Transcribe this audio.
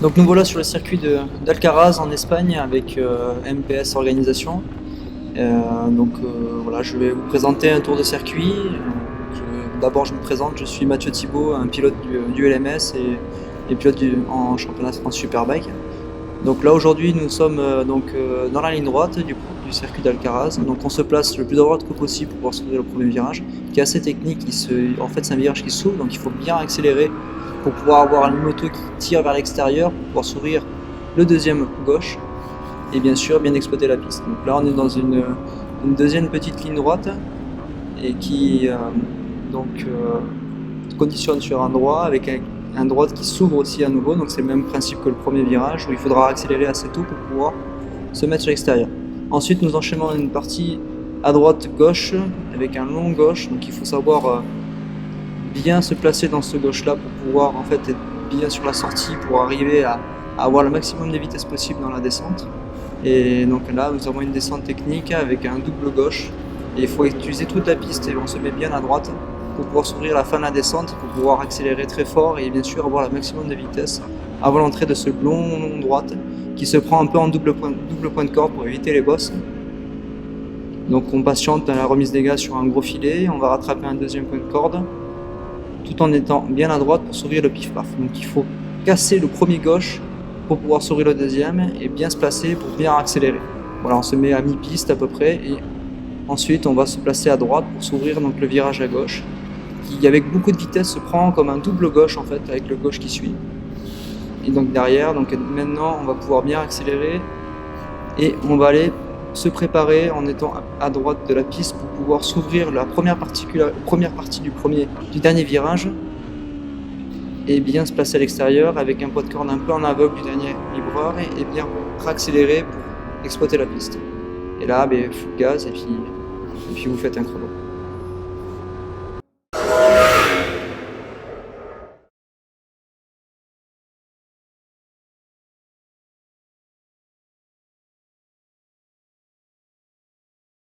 Donc nous voilà sur le circuit d'Alcaraz en Espagne avec MPS Organisation. Voilà, je vais vous présenter un tour de circuit. D'abord je me présente, je suis Mathieu Thibault, un pilote du LMS et pilote en championnat de France Superbike. Donc là aujourd'hui nous sommes dans la ligne droite du circuit d'Alcaraz. Donc on se place le plus à droite que possible pour pouvoir s'ouvrir le premier virage, qui est assez technique. En fait c'est un virage qui s'ouvre, donc il faut bien accélérer pour pouvoir avoir une moto qui tire vers l'extérieur, pour pouvoir s'ouvrir le deuxième gauche et bien sûr bien exploiter la piste. Donc là on est dans une deuxième petite ligne droite et qui conditionne sur un droit avec un droit qui s'ouvre aussi à nouveau, donc c'est le même principe que le premier virage où il faudra accélérer assez tôt pour pouvoir se mettre sur l'extérieur. Ensuite nous enchaînons une partie à droite gauche avec un long gauche, donc il faut savoir bien se placer dans ce gauche là pour pouvoir en fait être bien sur la sortie pour arriver à avoir le maximum de vitesse possible dans la descente. Et donc là nous avons une descente technique avec un double gauche et il faut utiliser toute la piste et on se met bien à droite pour pouvoir s'ouvrir à la fin de la descente, pour pouvoir accélérer très fort et bien sûr avoir le maximum de vitesse avant l'entrée de ce long droite qui se prend un peu en double point de corde pour éviter les bosses. Donc on patiente à la remise des gaz sur un gros filet, on va rattraper un deuxième point de corde tout en étant bien à droite pour s'ouvrir le pif-paf. Donc il faut casser le premier gauche pour pouvoir s'ouvrir le deuxième et bien se placer pour bien accélérer. Voilà, on se met à mi-piste à peu près et ensuite on va se placer à droite pour s'ouvrir donc le virage à gauche qui avec beaucoup de vitesse se prend comme un double gauche en fait avec le gauche qui suit. Et donc derrière, donc maintenant on va pouvoir bien accélérer et on va aller se préparer en étant à droite de la piste pour pouvoir s'ouvrir la première partie du dernier virage et bien se placer à l'extérieur avec un poids de corde un peu en aveugle du dernier livreur et bien accélérer pour exploiter la piste. Et là, full gaz et puis vous faites un chrono.